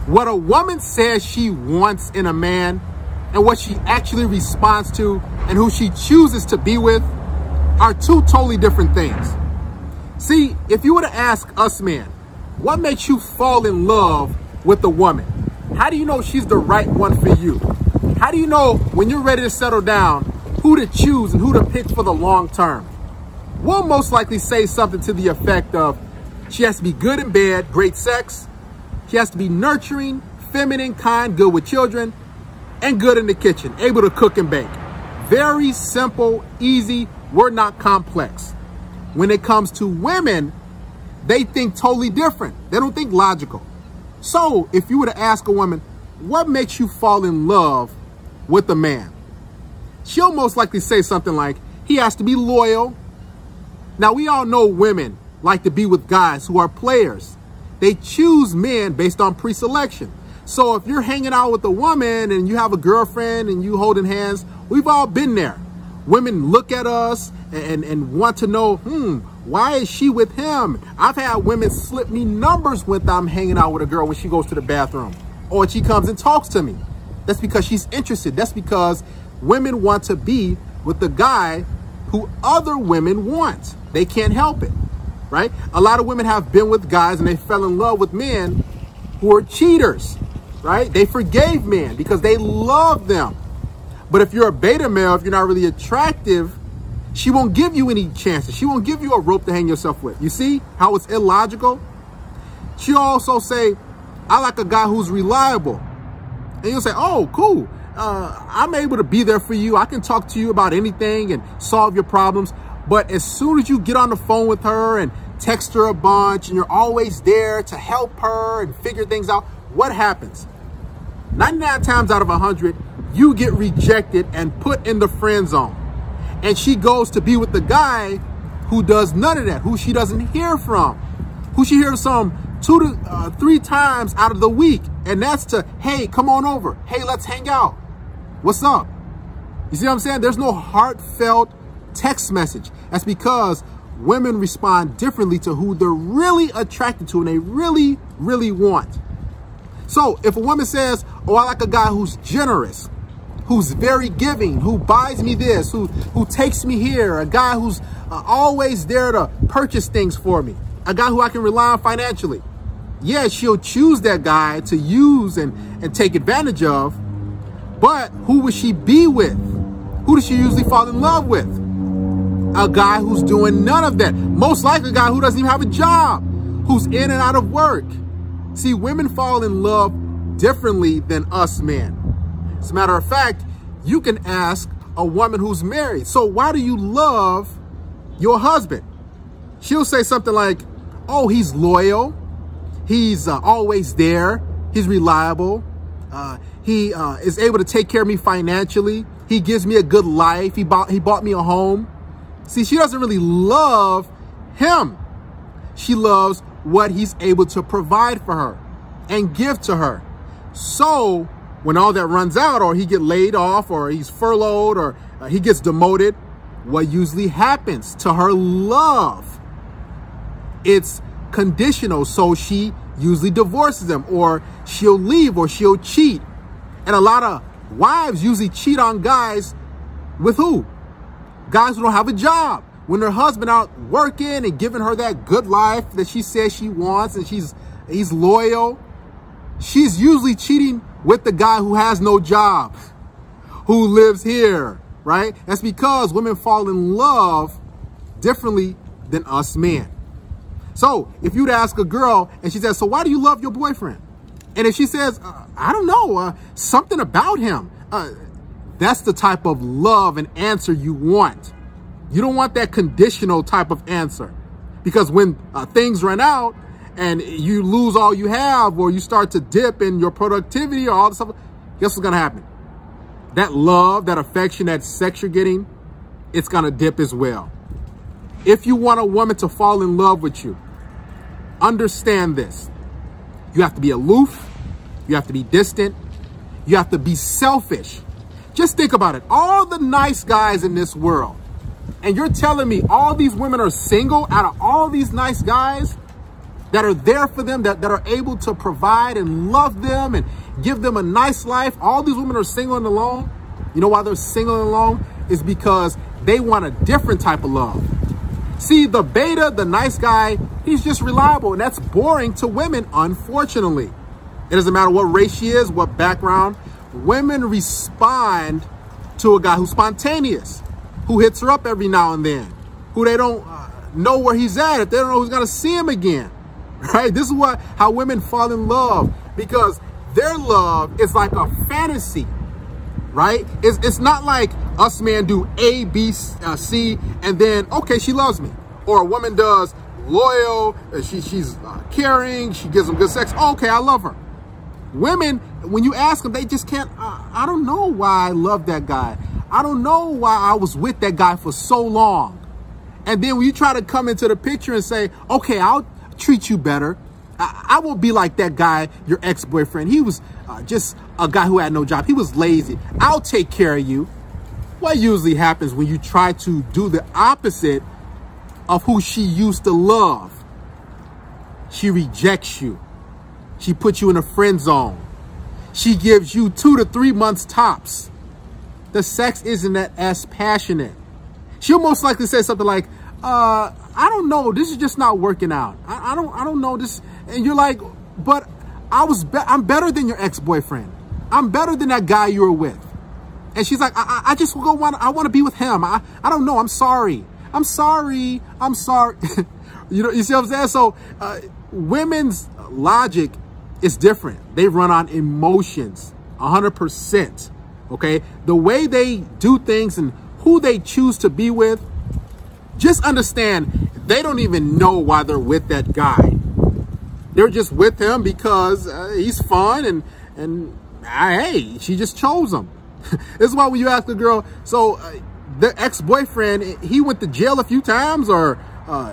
What a woman says she wants in a man and what she actually responds to and who she chooses to be with are two totally different things. See, if you were to ask us men, what makes you fall in love with a woman? How do you know she's the right one for you? How do you know when you're ready to settle down who to choose and who to pick for the long term? We'll most likely say something to the effect of, she has to be good in bed, great sex. She has to be nurturing, feminine, kind, good with children, and good in the kitchen, able to cook and bake. Very simple, easy, we're not complex. When it comes to women, they think totally different. They don't think logical. So if you were to ask a woman, what makes you fall in love with a man? She'll most likely say something like, he has to be loyal. Now, we all know women like to be with guys who are players. They choose men based on pre-selection. So if you're hanging out with a woman and you have a girlfriend and you holding hands, we've all been there. Women look at us and want to know, why is she with him? I've had women slip me numbers when I'm hanging out with a girl when she goes to the bathroom or when she comes and talks to me. That's because she's interested. That's because women want to be with the guy who other women want. They can't help it, right? A lot of women have been with guys and they fell in love with men who are cheaters, right? They forgave men because they love them. But if you're a beta male, if you're not really attractive, she won't give you any chances. She won't give you a rope to hang yourself with. You see how it's illogical? She'll also say, I like a guy who's reliable. And you'll say, oh, cool. I'm able to be there for you. I can talk to you about anything and solve your problems. But as soon as you get on the phone with her and text her a bunch and you're always there to help her and figure things out, what happens? 99 times out of 100, you get rejected and put in the friend zone. And she goes to be with the guy who does none of that, who she doesn't hear from, who she hears from 2 to 3 times out of the week. And that's to, hey, come on over. Hey, let's hang out. What's up? You see what I'm saying? There's no heartfelt text message. That's because women respond differently to who they're really attracted to and they really, really want. So if a woman says, oh, I like a guy who's generous, who's very giving, who buys me this, who takes me here, a guy who's always there to purchase things for me, a guy who I can rely on financially. Yeah, she'll choose that guy to use and take advantage of, but who would she be with? Who does she usually fall in love with? A guy who's doing none of that. Most likely a guy who doesn't even have a job, who's in and out of work. See, women fall in love differently than us men. As a matter of fact, you can ask a woman who's married, so why do you love your husband? She'll say something like, oh, he's loyal. He's always there. He's reliable. He is able to take care of me financially. He gives me a good life. He bought me a home. See, she doesn't really love him. She loves what he's able to provide for her and give to her. So when all that runs out, or he get laid off, or he's furloughed, or he gets demoted, what usually happens to her love? It's conditional. So she usually divorces him, or she'll leave, or she'll cheat. And a lot of wives usually cheat on guys with who? Guys who don't have a job. When her husband out working and giving her that good life that she says she wants, and he's loyal, she's usually cheating with the guy who has no job, who lives here, right? That's because women fall in love differently than us men. So if you'd ask a girl and she says, so why do you love your boyfriend? And if she says, I don't know, something about him, that's the type of love and answer you want. You don't want that conditional type of answer, because when things run out and you lose all you have, or you start to dip in your productivity or all this stuff, guess what's going to happen? That love, that affection, that sex you're getting, it's going to dip as well. If you want a woman to fall in love with you, understand this. You have to be aloof. You have to be distant. You have to be selfish. Just think about it. All the nice guys in this world, and you're telling me all these women are single out of all these nice guys? that are there for them, that are able to provide and love them and give them a nice life. All these women are single and alone. You know why they're single and alone? Is because they want a different type of love. See, the beta, the nice guy, he's just reliable, and that's boring to women, unfortunately. It doesn't matter what race she is, what background. Women respond to a guy who's spontaneous, who hits her up every now and then, who they don't know where he's at, if they don't know who's going to see him again, right? This is how women fall in love, because their love is like a fantasy, right? It's not like us men do A, B, C, and then, okay, she loves me. Or a woman does loyal, she's caring, she gives them good sex. Okay, I love her. Women, when you ask them, they just can't, I don't know why I love that guy. I don't know why I was with that guy for so long. And then when you try to come into the picture and say, okay, I'll treat you better. I won't be like that guy, your ex-boyfriend. He was just a guy who had no job. He was lazy. I'll take care of you. What usually happens when you try to do the opposite of who she used to love? She rejects you. She puts you in a friend zone. She gives you 2 to 3 months tops. The sex isn't as passionate. She'll most likely say something like, I don't know, this is just not working out. I don't know this. And you're like, but I'm better than your ex-boyfriend. I'm better than that guy you were with. And she's like, I just want to be with him. I don't know. I'm sorry. I'm sorry. I'm sorry. You see what I'm saying? So women's logic is different. They run on emotions 100%. Okay. The way they do things and who they choose to be with, just understand they don't even know why they're with that guy. They're just with him because he's fun and hey, she just chose him. This is why when you ask a girl, so the ex-boyfriend, he went to jail a few times, or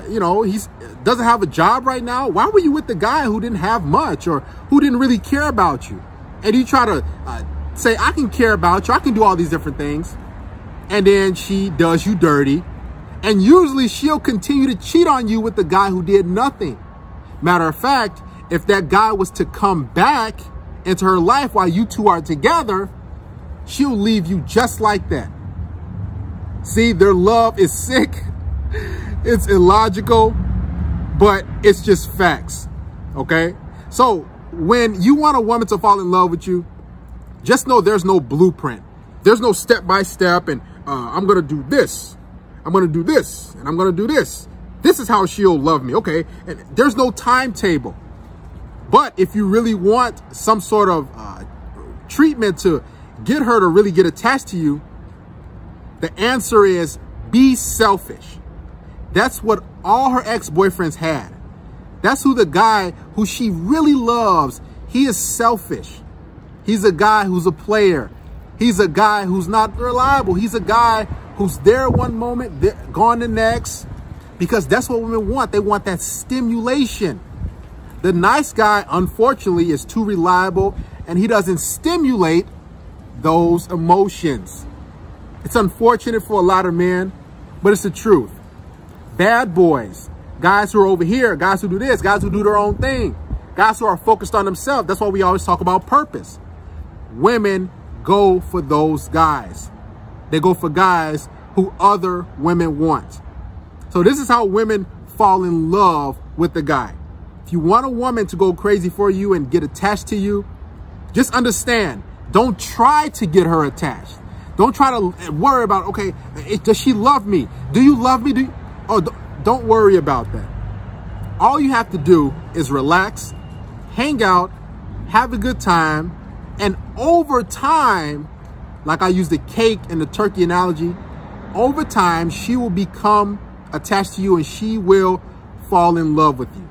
you know, he doesn't have a job right now. Why were you with the guy who didn't have much or who didn't really care about you? And you try to say, I can care about you, I can do all these different things. And then she does you dirty. And usually she'll continue to cheat on you with the guy who did nothing. Matter of fact, if that guy was to come back into her life while you two are together, she'll leave you just like that. See, their love is sick. It's illogical, but it's just facts. Okay? So when you want a woman to fall in love with you, just know there's no blueprint. There's no step-by-step and I'm going to do this. I'm going to do this and I'm going to do this. This is how she'll love me. Okay. And there's no timetable. But if you really want some sort of treatment to get her to really get attached to you, the answer is be selfish. That's what all her ex-boyfriends had. That's who the guy who she really loves, he is selfish. He's a guy who's a player. He's a guy who's not reliable. He's a guy who's there one moment, gone the next, because that's what women want. They want that stimulation. The nice guy, unfortunately, is too reliable and he doesn't stimulate those emotions. It's unfortunate for a lot of men, but it's the truth. Bad boys, guys who are over here, guys who do this, guys who do their own thing, guys who are focused on themselves. That's why we always talk about purpose. Women go for those guys. They go for guys who other women want. So this is how women fall in love with the guy. If you want a woman to go crazy for you and get attached to you, just understand, don't try to get her attached. Don't try to worry about, okay, does she love me? Do you love me? Don't worry about that. All you have to do is relax, hang out, have a good time, and over time, like I use the cake and the turkey analogy, over time, she will become attached to you and she will fall in love with you.